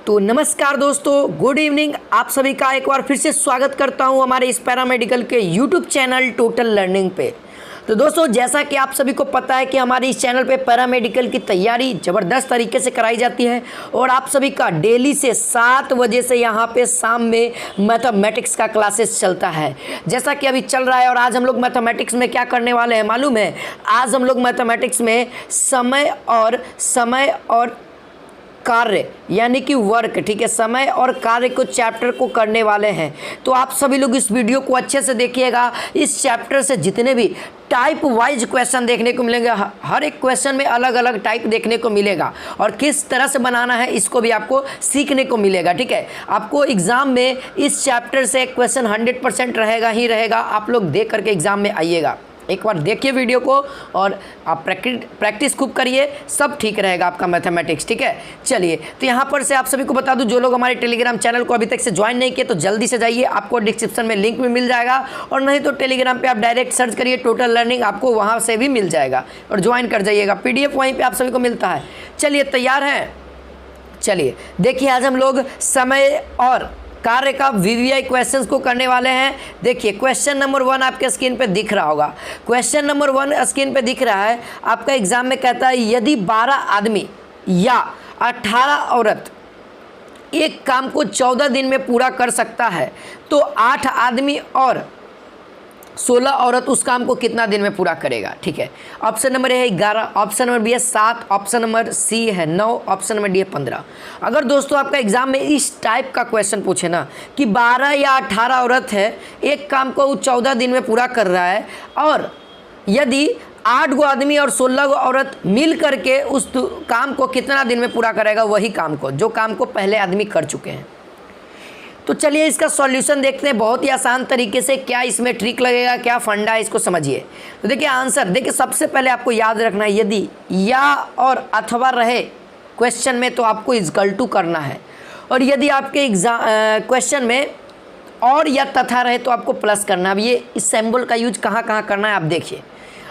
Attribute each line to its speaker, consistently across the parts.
Speaker 1: तो नमस्कार दोस्तों, गुड इवनिंग। आप सभी का एक बार फिर से स्वागत करता हूं हमारे इस पैरामेडिकल के यूट्यूब चैनल टोटल लर्निंग पे। तो दोस्तों, जैसा कि आप सभी को पता है कि हमारे इस चैनल पे पैरामेडिकल की तैयारी ज़बरदस्त तरीके से कराई जाती है और आप सभी का डेली से 7 बजे से यहाँ पे शाम में मैथमेटिक्स का क्लासेस चलता है, जैसा कि अभी चल रहा है। और आज हम लोग मैथमेटिक्स में क्या करने वाले हैं मालूम है? आज हम लोग मैथमेटिक्स में समय और कार्य यानी कि वर्क, ठीक है, समय और कार्य को चैप्टर को करने वाले हैं। तो आप सभी लोग इस वीडियो को अच्छे से देखिएगा। इस चैप्टर से जितने भी टाइप वाइज क्वेश्चन देखने को मिलेंगे, हर एक क्वेश्चन में अलग अलग टाइप देखने को मिलेगा और किस तरह से बनाना है इसको भी आपको सीखने को मिलेगा, ठीक है। आपको एग्जाम में इस चैप्टर से क्वेश्चन 100% रहेगा ही रहेगा। आप लोग देख करके एग्जाम में आइएगा, एक बार देखिए वीडियो को और आप प्रैक्टिस खूब करिए, सब ठीक रहेगा आपका मैथमेटिक्स, ठीक है। चलिए, तो यहाँ पर से आप सभी को बता दूं, जो लोग हमारे टेलीग्राम चैनल को अभी तक से ज्वाइन नहीं किए तो जल्दी से जाइए, आपको डिस्क्रिप्शन में लिंक भी मिल जाएगा। और नहीं तो टेलीग्राम पे आप डायरेक्ट सर्च करिए टोटल लर्निंग, आपको वहाँ से भी मिल जाएगा और ज्वाइन कर जाइएगा। PDF वहीं पर आप सभी को मिलता है। चलिए, तैयार हैं? चलिए देखिए, आज हम लोग समय और कार्य का VVI क्वेश्चंस को करने वाले हैं। देखिए, क्वेश्चन नंबर 1 आपके स्क्रीन पे दिख रहा होगा। क्वेश्चन नंबर 1 स्क्रीन पे दिख रहा है, आपका एग्जाम में कहता है यदि 12 आदमी या 18 औरत एक काम को 14 दिन में पूरा कर सकता है तो 8 आदमी और 16 औरत उस काम को कितना दिन में पूरा करेगा, ठीक है। ऑप्शन नंबर ए है 11, ऑप्शन नंबर बी है 7, ऑप्शन नंबर सी है 9, ऑप्शन नंबर डी है 15। अगर दोस्तों आपका एग्जाम में इस टाइप का क्वेश्चन पूछे ना कि 12 या 18 औरत है, एक काम को वो 14 दिन में पूरा कर रहा है और यदि 8 गो आदमी और 16 गो औरत मिल करके उस काम को कितना दिन में पूरा करेगा, वही काम को जो काम को पहले आदमी कर चुके हैं। तो चलिए इसका सॉल्यूशन देखते हैं बहुत ही आसान तरीके से। क्या इसमें ट्रिक लगेगा, क्या फंडा है, इसको समझिए। तो देखिए आंसर, देखिए सबसे पहले आपको याद रखना है, यदि या और अथवा रहे क्वेश्चन में तो आपको इक्वल टू करना है, और यदि आपके क्वेश्चन में और या तथा रहे तो आपको प्लस करना है। अब ये इस सिंबल का यूज कहाँ कहाँ करना है आप देखिए।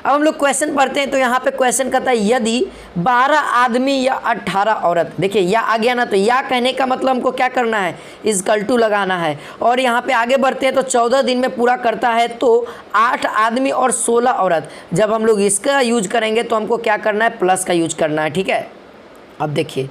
Speaker 1: अब हम लोग क्वेश्चन पढ़ते हैं, तो यहाँ पे क्वेश्चन कहता है यदि 12 आदमी या 18 औरत, देखिए या आ गया ना, तो या कहने का मतलब हमको क्या करना है, इक्वल टू लगाना है। और यहाँ पे आगे बढ़ते हैं, तो 14 दिन में पूरा करता है तो 8 आदमी और 16 औरत। जब हम लोग इसका यूज करेंगे तो हमको क्या करना है, प्लस का यूज करना है, ठीक है। अब देखिए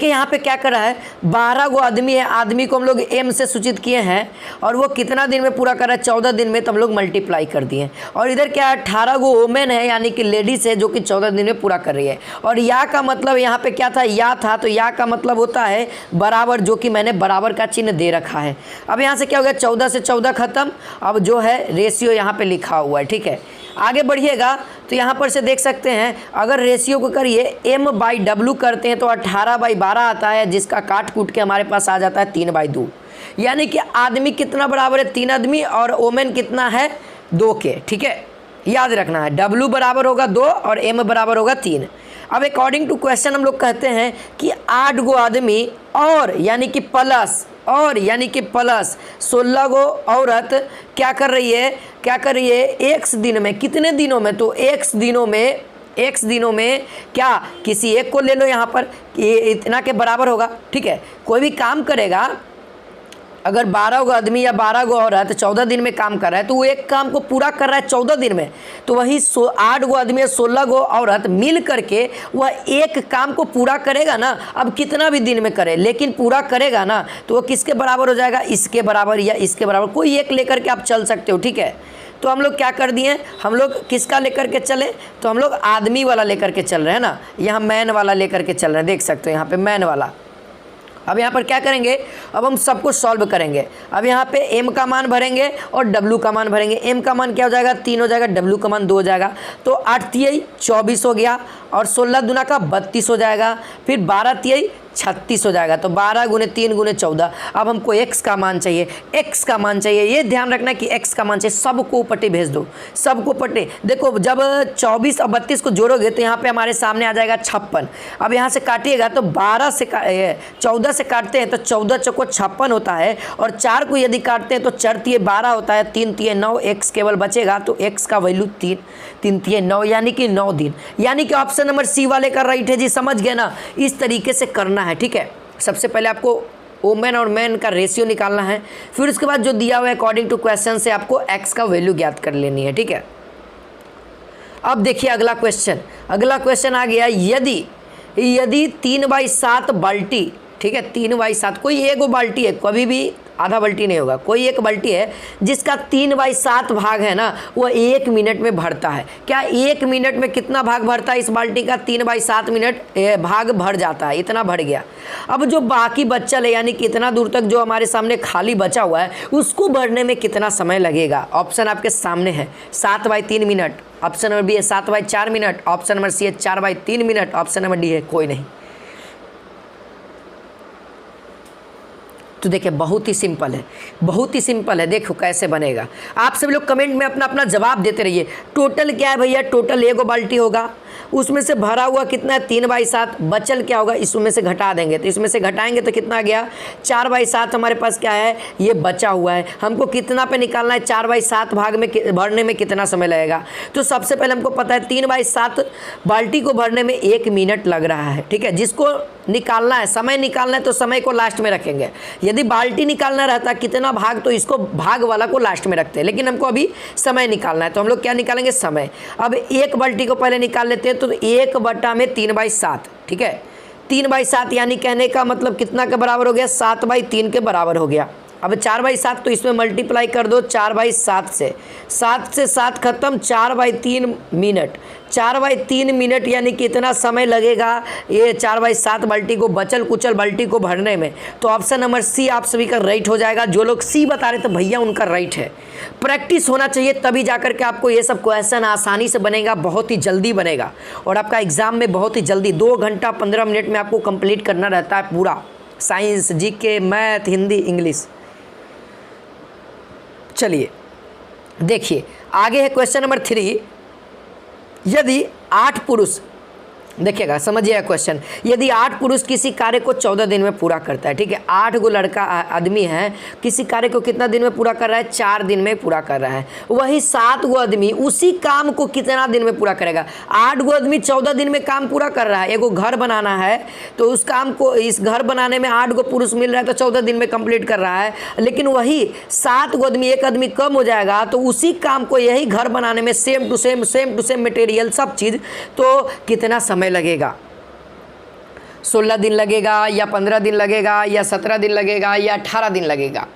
Speaker 1: यहाँ पे क्या कर रहा है, 12 गो आदमी है, आदमी को हम लोग एम से सूचित किए हैं और वो कितना दिन में पूरा कर रहा है, 14 दिन में, तो हम लोग मल्टीप्लाई कर दिए। और इधर क्या है, 18 गो वोमेन है यानी कि लेडीज है जो कि 14 दिन में पूरा कर रही है। और या का मतलब यहाँ पे क्या था, या था, तो या का मतलब होता है बराबर, जो कि मैंने बराबर का चिन्ह दे रखा है। अब यहाँ से क्या हो गया, 14 से 14 खत्म, अब जो है रेशियो यहाँ पे लिखा हुआ है, ठीक है। आगे बढ़िएगा तो यहाँ पर से देख सकते हैं, अगर रेशियो को करिए M/W करते हैं तो 18/12 आता है, जिसका काट कूट के हमारे पास आ जाता है 3/2। यानी कि आदमी कितना बराबर है, 3 आदमी, और वोमेन कितना है, 2 के, ठीक है। याद रखना है W बराबर होगा 2 और M बराबर होगा 3। अब अकॉर्डिंग टू क्वेश्चन हम लोग कहते हैं कि 8 गो आदमी और यानी कि प्लस 16 गो औरत क्या कर रही है, x दिन में, कितने दिनों में, तो x दिनों में क्या, किसी एक को ले लो यहाँ पर, ये इतना के बराबर होगा, ठीक है। कोई भी काम करेगा, अगर 12 गो आदमी या 12 गो औरत 14 दिन में काम कर रहा है तो वो एक काम को पूरा कर रहा है 14 दिन में, तो वही 8 गो आदमी या 16 गो औरत मिल करके वह एक काम को पूरा करेगा ना। अब कितना भी दिन में करे लेकिन पूरा करेगा ना, तो वो किसके बराबर हो जाएगा, इसके बराबर या इसके बराबर, कोई एक लेकर के आप चल सकते हो, ठीक है। तो हम लोग क्या कर दिए, हम लोग किसका लेकर के चले, तो हम लोग आदमी वाला लेकर के चल रहे हैं ना, यहाँ मैन वाला लेकर के चल रहे हैं, देख सकते हो यहाँ पे मैन वाला। अब यहाँ पर क्या करेंगे, अब हम सबको सॉल्व करेंगे। अब यहाँ पे M का मान भरेंगे और W का मान भरेंगे। M का मान क्या हो जाएगा, 3 हो जाएगा, W का मान 2 हो जाएगा, तो 8 तिहाई 24 हो गया, और 16 दूना का 32 हो जाएगा, फिर 12 तिहाई 36 हो जाएगा, तो 12 गुने 3 गुने 14। अब हमको x का मान चाहिए, ये ध्यान रखना कि x का मान चाहिए। सबको पट्टी भेज दो, सबको पट्टी। देखो जब 24 और 32 को जोड़ोगे तो यहाँ पे हमारे सामने आ जाएगा 56। अब यहाँ से काटिएगा तो 14 से काटते हैं तो 14 चौको 56 होता है, और 4 को यदि काटते हैं तो 4 तिये 12 होता है, 3 तिये 9, x केवल बचेगा, तो x का वैल्यू 3 तिये 9 यानी कि 9 दिन। यानी कि ऑप्शन नंबर सी वाले का राइट है जी, समझ गए ना। इस तरीके से करना है, ठीक है। सबसे पहले आपको वोमेन और मैन का रेशियो निकालना है, फिर उसके बाद जो दिया हुआ है अकॉर्डिंग टू क्वेश्चन से आपको एक्स का वैल्यू ज्ञात कर लेनी है। ठीक है, अब देखिए अगला क्वेश्चन आ गया, यदि 3/7 बाल्टी, ठीक है 3/7, कोई एक बाल्टी है, कभी भी आधा बाल्टी नहीं होगा, कोई एक बाल्टी है जिसका 3/7 भाग है ना, वो 1 मिनट में भरता है। क्या 1 मिनट में कितना भाग भरता है इस बाल्टी का? 3/7 मिनट भाग भर जाता है, इतना भर गया। अब जो बाकी बचा है, यानी कि इतना दूर तक जो हमारे सामने खाली बचा हुआ है, उसको भरने में कितना समय लगेगा? ऑप्शन आपके सामने है, 7/3 मिनट, ऑप्शन नंबर बी है 7/4 मिनट, ऑप्शन नंबर सी है 4/3 मिनट, ऑप्शन नंबर डी है कोई नहीं। तो देखिए बहुत ही सिंपल है, देखो कैसे बनेगा। आप सभी लोग कमेंट में अपना अपना जवाब देते रहिए। टोटल क्या है भैया? टोटल एगो बाल्टी होगा, उसमें से भरा हुआ कितना है? 3/7। बचल क्या होगा? इसमें से घटा देंगे, तो इसमें से घटाएंगे तो कितना आ गया? 4/7 हमारे पास क्या है? ये बचा हुआ है। हमको कितना पे निकालना है? 4/7 भाग में भरने में कितना समय लगेगा? तो सबसे पहले हमको पता है 3/7 बाल्टी को भरने में 1 मिनट लग रहा है। ठीक है, जिसको निकालना है, समय निकालना है, तो समय को लास्ट में रखेंगे। यदि बाल्टी निकालना रहता कितना भाग, तो इसको भाग वाला को लास्ट में रखते हैं, लेकिन हमको अभी समय निकालना है, तो हम लोग क्या निकालेंगे? समय। अब एक बाल्टी को पहले निकाल लेते हैं, तो 1/3/7, ठीक है 3/7 यानी कहने का मतलब कितना के बराबर हो गया? 7/3 के बराबर हो गया। अब 4/7 तो इसमें मल्टीप्लाई कर दो 4/7 से, 7 से 7 खत्म, 4/3 मिनट, 4/3 मिनट यानी कितना समय लगेगा ये 4/7 बाल्टी को, बचल कुचल बाल्टी को भरने में? तो ऑप्शन नंबर सी आप सभी का राइट हो जाएगा। जो लोग सी बता रहे थे भैया उनका राइट है। प्रैक्टिस होना चाहिए, तभी जाकर के आपको ये सब क्वेश्चन आसानी से बनेगा, बहुत ही जल्दी बनेगा, और आपका एग्जाम में बहुत ही जल्दी 2 घंटा 15 मिनट में आपको कंप्लीट करना रहता है पूरा, science, GK, math, Hindi, English. चलिए देखिए आगे है क्वेश्चन नंबर 3। यदि 8 पुरुष, देखिएगा समझिएगा क्वेश्चन, यदि 8 पुरुष किसी कार्य को 14 दिन में पूरा करता है, ठीक है 8 गो लड़का आदमी है, किसी कार्य को कितना दिन में पूरा कर रहा है? 4 दिन में पूरा कर रहा है। वही 7 गो आदमी उसी काम को कितना दिन में पूरा करेगा? 8 गो आदमी 14 दिन में काम पूरा कर रहा है, एगो घर बनाना है, तो उस काम को, इस घर बनाने में 8 गो पुरुष मिल रहा है, तो 14 दिन में कंप्लीट कर रहा है। लेकिन वही 7 गो आदमी, एक आदमी कम हो जाएगा, तो उसी काम को यही घर बनाने में सेम टू सेम मटेरियल सब चीज़, तो कितना समय लगेगा? 16 दिन लगेगा, या 15 दिन लगेगा, या 17 दिन लगेगा, या 18 दिन लगेगा?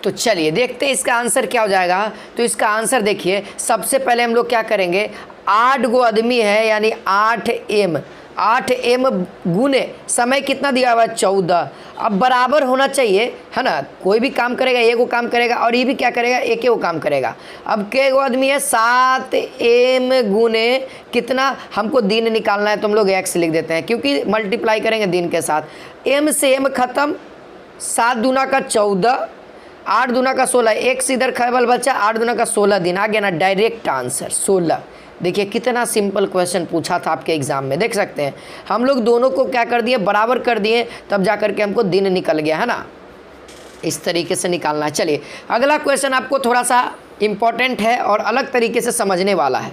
Speaker 1: तो चलिए देखते हैं इसका आंसर क्या हो जाएगा। तो इसका आंसर देखिए, सबसे पहले हम लोग क्या करेंगे, 8 गो आदमी है यानी 8m गुने समय कितना दिया हुआ है? 14। अब बराबर होना चाहिए, है ना, कोई भी काम करेगा एक वो काम करेगा, और ये भी क्या करेगा? एक वो काम करेगा। अब के गो आदमी है? 7m गुने कितना, हमको दिन निकालना है, तो हम लोग x लिख देते हैं, क्योंकि मल्टीप्लाई करेंगे दिन के साथ। m से m खत्म, 7 दूना का 14, 8 दूना का 16, एक से इधर खैबल बच्चा, 8 दूना का 16 दिन, आ गया ना डायरेक्ट आंसर 16। देखिए कितना सिंपल क्वेश्चन पूछा था आपके एग्जाम में, देख सकते हैं हम लोग दोनों को क्या कर दिए? बराबर कर दिए, तब जा कर के हमको दिन निकल गया, है ना। इस तरीके से निकालना है। चलिए अगला क्वेश्चन आपको थोड़ा सा इम्पॉर्टेंट है और अलग तरीके से समझने वाला है।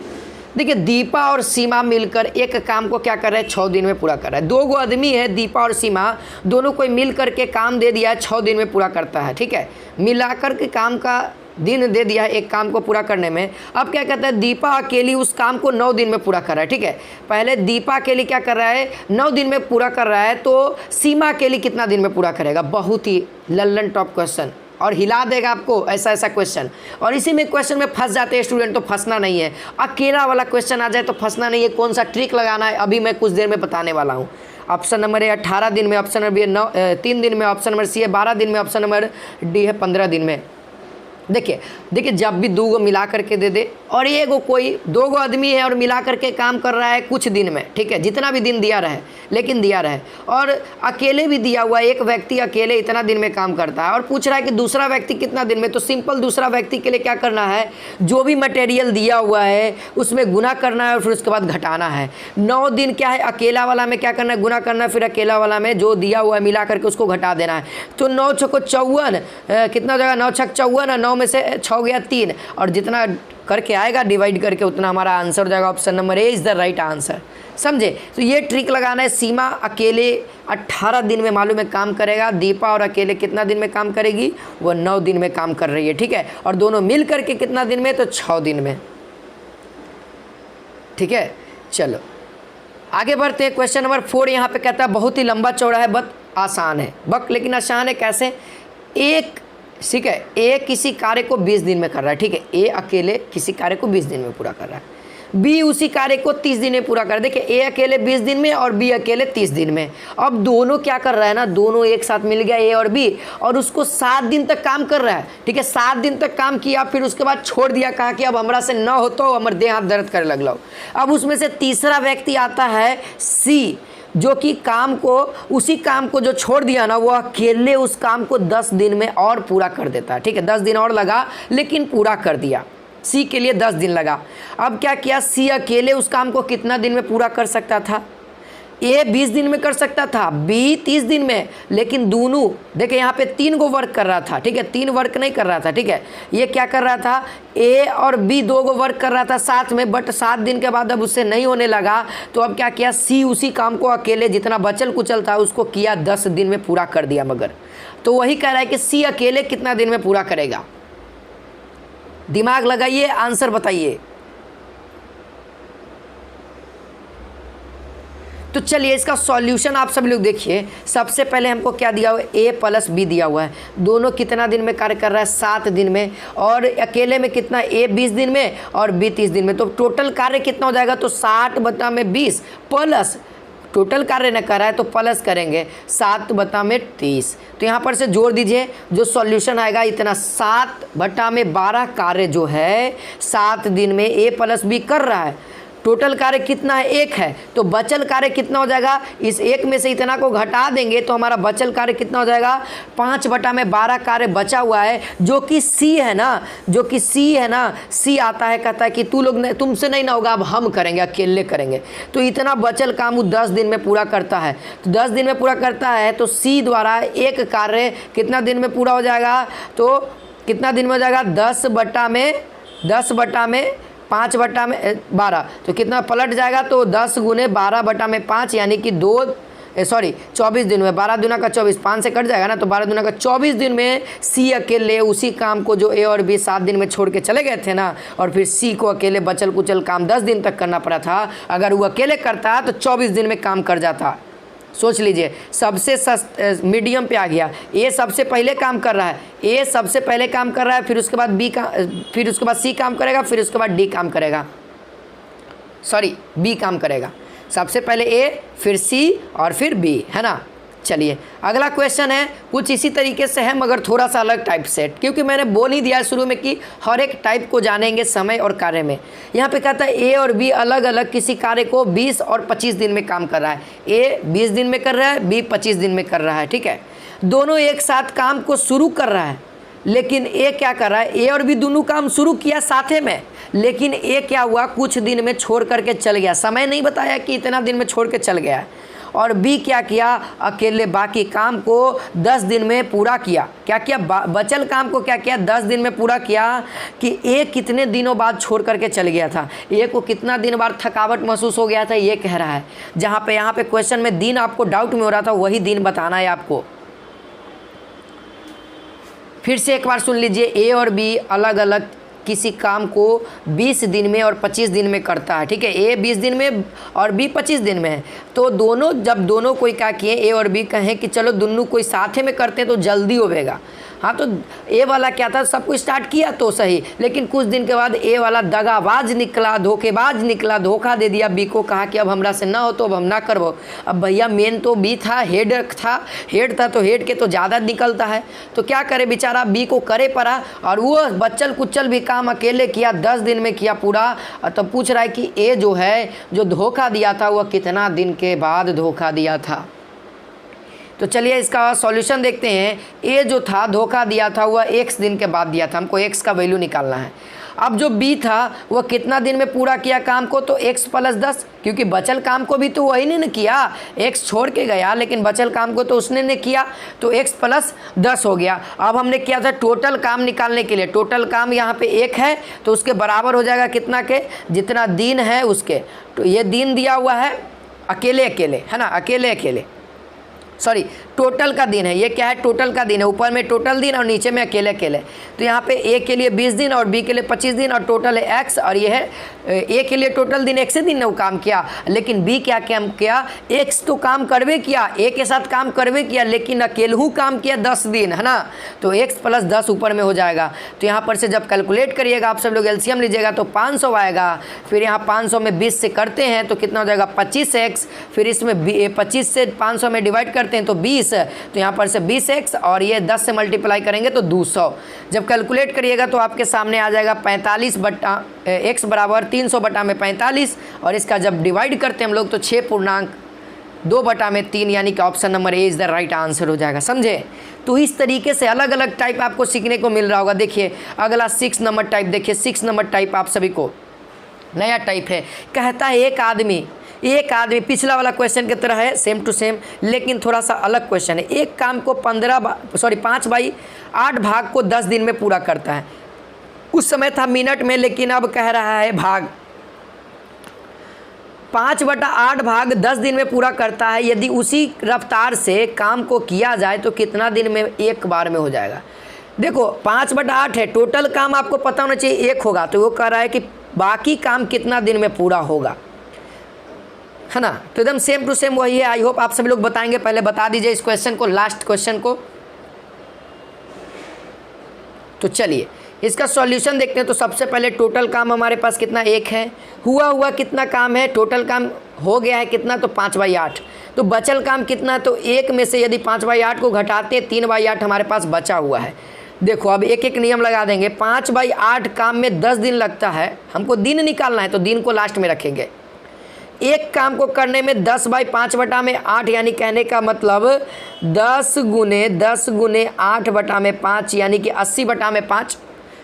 Speaker 1: देखिए दीपा और सीमा मिलकर एक काम को क्या कर रहे हैं? 6 दिन में पूरा कर रहा है। 2 गो आदमी है, दीपा और सीमा, दोनों को मिल करके काम दे दिया है, 6 दिन में पूरा करता है, ठीक है, मिलाकर के काम का दिन दे दिया है एक काम को पूरा करने में। अब क्या कहता है? दीपा अकेली उस काम को 9 दिन में पूरा कर रहा है, ठीक है। पहले दीपा अकेली क्या कर रहा है? 9 दिन में पूरा कर रहा है, तो सीमा अकेली कितना दिन में पूरा करेगा? बहुत ही लल्लन टॉप क्वेश्चन, और हिला देगा आपको ऐसा क्वेश्चन। और इसी में क्वेश्चन में फंस जाते हैं स्टूडेंट, तो फंसना नहीं है। अकेला वाला क्वेश्चन आ जाए तो फंसना नहीं है। कौन सा ट्रिक लगाना है अभी मैं कुछ देर में बताने वाला हूँ। ऑप्शन नंबर ए 18 दिन में, ऑप्शन नंबर बी 3 दिन में, ऑप्शन नंबर सी है 12 दिन में, ऑप्शन नंबर डी है 15 दिन में। देखिए जब भी 2 गो मिला करके दे दे, और ये गो कोई 2 गो आदमी है और मिला करके काम कर रहा है कुछ दिन में, ठीक है, जितना भी दिन दिया रहे, लेकिन दिया रहे, और अकेले भी दिया हुआ है, एक व्यक्ति अकेले इतना दिन में काम करता है, और पूछ रहा है कि दूसरा व्यक्ति कितना दिन में। तो सिंपल दूसरा व्यक्ति के लिए क्या करना है? जो भी मटेरियल दिया हुआ है उसमें गुना करना है, और फिर उसके बाद घटाना है। 9 दिन क्या है? अकेला वाला में क्या करना है? गुना करना है, फिर अकेला वाला में जो दिया हुआ है मिला करके उसको घटा देना है। तो 9 छको 54 कितना हो जाएगा? 9 छक 54, 9 में से 6 गया 3, और जितना करके आएगा डिवाइड करके, उतना हमारा आंसर हो जाएगा। Option number A is the right answer. समझे? तो ये ट्रिक लगाना है। सीमा अकेले 18 दिन में मालूम है काम करेगा, दीपा और अकेले कितना दिन में काम करेगी? वो 9 दिन में काम कर रही है, ठीक है। और दोनों मिल करके कितना दिन में? तो 6 दिन में, ठीक है। चलो आगे बढ़ते हैं। क्वेश्चन नंबर 4 यहाँ पे कहता है बहुत ही लंबा चौड़ा है बट आसान है। लेकिन आसान है कैसे? एक, ठीक है, ए किसी कार्य को 20 दिन में कर रहा है, ठीक है। ए अकेले किसी कार्य को 20 दिन में पूरा कर रहा है, बी उसी कार्य को 30 दिन में पूरा कर। देखिए ए अकेले 20 दिन में और बी अकेले 30 दिन में। अब दोनों क्या कर रहा है ना, दोनों एक साथ मिल गया ए और बी, और उसको 7 दिन तक काम कर रहा है, ठीक है। 7 दिन तक काम किया, फिर उसके बाद छोड़ दिया, कहा कि अब हमरा से न हो तो हमारे देह हाथ दर्द करे लगलो। अब उसमें से तीसरा व्यक्ति आता है सी, जो कि काम को, उसी काम को जो छोड़ दिया ना, वो अकेले उस काम को 10 दिन में और पूरा कर देता है, ठीक है। 10 दिन और लगा लेकिन पूरा कर दिया। सी के लिए 10 दिन लगा। अब क्या किया, सी अकेले उस काम को कितना दिन में पूरा कर सकता था? ए 20 दिन में कर सकता था, बी 30 दिन में, लेकिन दोनों देखिए यहाँ पे 3 गो वर्क कर रहा था, ठीक है। 3 वर्क नहीं कर रहा था, ठीक है। ये क्या कर रहा था, ए और बी 2 गो वर्क कर रहा था साथ में, बट 7 दिन के बाद अब उससे नहीं होने लगा, तो अब क्या किया, सी उसी काम को अकेले जितना बचल कुचल था उसको किया 10 दिन में पूरा कर दिया। मगर तो वही कह रहा है कि सी अकेले कितना दिन में पूरा करेगा? दिमाग लगाइए, आंसर बताइए। तो चलिए इसका सॉल्यूशन आप सभी लोग देखिए। सबसे पहले हमको क्या दिया हुआ है, ए प्लस बी दिया हुआ है। दोनों कितना दिन में कार्य कर रहा है? 7 दिन में। और अकेले में कितना, ए 20 दिन में और बी 30 दिन में। तो टोटल कार्य कितना हो जाएगा? तो 60/20 प्लस टोटल कार्य न कर रहा है तो प्लस करेंगे 7/30। तो यहाँ पर से जोड़ दीजिए, जो सॉल्यूशन आएगा इतना 7/12 कार्य जो है 7 दिन में ए प्लस बी कर रहा है। टोटल कार्य कितना है? 1 है। तो बचल कार्य कितना हो जाएगा? इस 1 में से इतना को घटा देंगे तो हमारा बचल कार्य कितना हो जाएगा? 5/12 कार्य बचा हुआ है, जो कि सी है ना, जो कि सी है ना। सी आता है, कहता है कि तू लोग तुमसे नहीं ना होगा, अब हम करेंगे, अकेले करेंगे। तो इतना बचल काम वो 10 दिन में पूरा करता है। तो 10 दिन में पूरा करता है तो सी द्वारा एक कार्य कितना दिन में पूरा हो जाएगा? तो कितना दिन में हो जाएगा? 10/5/12, तो कितना पलट जाएगा? तो 10 × 12/5 यानी कि 24 दिन में। 12 दूना का 24, 5 से कट जाएगा ना, तो 12 दूना का 24 दिन में सी अकेले उसी काम को जो ए और बी 7 दिन में छोड़ के चले गए थे ना, और फिर सी को अकेले बचल कुचल काम 10 दिन तक करना पड़ा था। अगर वो अकेले करता तो 24 दिन में काम कर जाता। सोच लीजिए, सबसे मीडियम पे आ गया। ए सबसे पहले काम कर रहा है, ए सबसे पहले काम कर रहा है, फिर उसके बाद बी का, फिर उसके बाद सी काम करेगा, फिर उसके बाद डी काम करेगा, बी काम करेगा। सबसे पहले ए, फिर सी और फिर बी, है ना। चलिए अगला क्वेश्चन है, कुछ इसी तरीके से है मगर थोड़ा सा अलग टाइप से, क्योंकि मैंने बोल ही दिया शुरू में कि हर एक टाइप को जानेंगे समय और कार्य में। यहाँ पे कहता है ए और बी अलग अलग किसी कार्य को 20 और 25 दिन में काम कर रहा है। ए 20 दिन में कर रहा है, बी 25 दिन में कर रहा है, ठीक है। दोनों एक साथ काम को शुरू कर रहा है, लेकिन ए क्या कर रहा है, ए और बी दोनों काम शुरू किया साथे में, लेकिन ए क्या हुआ, कुछ दिन में छोड़ करके चल गया। समय नहीं बताया कि इतना दिन में छोड़ के चल गया। और बी क्या किया, अकेले बाकी काम को 10 दिन में पूरा किया। क्या किया, बचल काम को क्या किया, 10 दिन में पूरा किया। कि ए कितने दिनों बाद छोड़ करके चल गया था, ए को कितना दिन बाद थकावट महसूस हो गया था, ये कह रहा है। जहाँ पे यहाँ पे क्वेश्चन में दिन आपको डाउट में हो रहा था, वही दिन बताना है आपको। फिर से एक बार सुन लीजिए, ए और बी अलग अलग किसी काम को 20 दिन में और 25 दिन में करता है, ठीक है। ए 20 दिन में और बी 25 दिन में है। तो दोनों, जब दोनों कोई क्या किए, ए और बी कहें कि चलो दोनों कोई साथे में करते हैं तो जल्दी होगा। हाँ, तो ए वाला क्या था, सब कुछ स्टार्ट किया तो सही, लेकिन कुछ दिन के बाद ए वाला दगाबाज निकला, धोखेबाज निकला, धोखा दे दिया बी को, कहा कि अब हमरा से ना हो तो अब हम ना करबो। अब भैया मेन तो बी था, हेड था तो हेड के तो ज़्यादा निकलता है। तो क्या करे बेचारा, बी को करे पड़ा, और वो बच्चल कुचल भी काम अकेले किया, 10 दिन में किया पूरा। तब पूछ रहा है कि ए जो है, जो धोखा दिया था, वह कितना दिन के बाद धोखा दिया था। तो चलिए इसका सॉल्यूशन देखते हैं। ए जो था धोखा दिया था वह x दिन के बाद दिया था, हमको x का वैल्यू निकालना है। अब जो बी था वह कितना दिन में पूरा किया काम को, तो x + 10, क्योंकि बचल काम को भी तो वही ने किया, x छोड़ के गया लेकिन बचल काम को तो उसने ने किया, तो x + 10 हो गया। अब हमने किया था टोटल काम निकालने के लिए, टोटल काम यहाँ पे 1 है तो उसके बराबर हो जाएगा कितना के, जितना दिन है उसके। तो ये दिन दिया हुआ है अकेले अकेले, है ना, अकेले अकेले, सॉरी टोटल का दिन है, ये क्या है, टोटल का दिन है, ऊपर में टोटल दिन और नीचे में अकेले अकेले। तो यहाँ पे ए के लिए 20 दिन और बी के लिए 25 दिन और टोटल है x, और ये है ए के लिए टोटल दिन x दिन ने वो काम किया, लेकिन बी क्या काम किया, x तो काम करवे किया, ए के साथ काम करवे किया, लेकिन अकेलहू काम किया 10 दिन, है ना, तो x + 10 ऊपर में हो जाएगा। तो यहाँ पर से जब कैलकुलेट करिएगा आप सब लोग एलसीएम लीजिएगा तो 500 आएगा, फिर यहाँ 500 में 20 से करते हैं तो कितना हो जाएगा 25x, फिर इसमें 25 से 500 में डिवाइड करते हैं तो 20, तो यहाँ पर से 20x और ये 10 से मल्टीप्लाई करेंगे तो 200। जब कैलकुलेट करिएगा तो आपके सामने आ जाएगा 45 बटा x बराबर 300 बटा में 45, और इसका जब डिवाइड करते हैं हम लोग तो 6.2 बटा में 3, यानी कि option number A is the right answer हो जाएगा, समझे। तो इस तरीके से अलग अलग टाइप आपको सीखने को मिल रहा होगा। देखिए अगला 6 नंबर टाइप, देखिए 6 नंबर टाइप आप सभी को नया टाइप है, कहता है एक आदमी पिछला वाला क्वेश्चन की तरह है, सेम टू सेम, लेकिन थोड़ा सा अलग क्वेश्चन है। एक काम को 5/8 भाग को 10 दिन में पूरा करता है, उस समय था मिनट में लेकिन अब कह रहा है भाग। 5/8 भाग 10 दिन में पूरा करता है, यदि उसी रफ्तार से काम को किया जाए तो कितना दिन में एक बार में हो जाएगा। देखो 5/8 है, टोटल काम आपको पता होना चाहिए 1 होगा, तो वो कह रहा है कि बाकी काम कितना दिन में पूरा होगा, है ना। तो एकदम सेम टू सेम वही है। आई होप आप सभी लोग बताएंगे, पहले बता दीजिए इस क्वेश्चन को, लास्ट क्वेश्चन को। तो चलिए इसका सॉल्यूशन देखते हैं। तो सबसे पहले टोटल काम हमारे पास कितना 1 है, हुआ कितना काम है, टोटल काम हो गया है कितना, तो 5/8। तो बचल काम कितना, तो 1 में से यदि 5/8 को घटाते हैं 3/8 हमारे पास बचा हुआ है। देखो अब एक एक नियम लगा देंगे। 5/8 काम में 10 दिन लगता है, हमको दिन निकालना है तो दिन को लास्ट में रखेंगे। एक काम को करने में 10/5/8, यानी कहने का मतलब 10 गुने 8/5, यानी कि 80/5।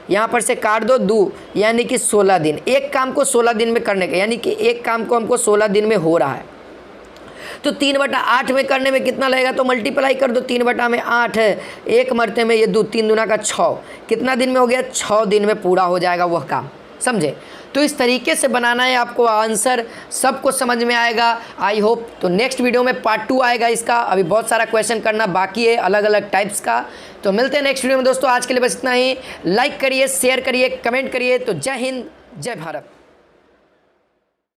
Speaker 1: यहाँ पर से काट दो 2, यानी कि 16 दिन। एक काम को 16 दिन में करने का, यानी कि एक काम को हमको 16 दिन में हो रहा है। तो 3/8 में करने में कितना लगेगा, तो मल्टीप्लाई कर दो 3/8 है, 1 मरते में ये 2, 3 दूना का 6, कितना दिन में हो गया, 6 दिन में पूरा हो जाएगा वह काम, समझे। तो इस तरीके से बनाना है आपको, आंसर सबको समझ में आएगा आई होप। तो नेक्स्ट वीडियो में पार्ट 2 आएगा इसका, अभी बहुत सारा क्वेश्चन करना बाकी है अलग अलग टाइप्स का। तो मिलते हैं नेक्स्ट वीडियो में दोस्तों, आज के लिए बस इतना ही। लाइक करिए, शेयर करिए, कमेंट करिए। तो जय हिंद, जय भारत।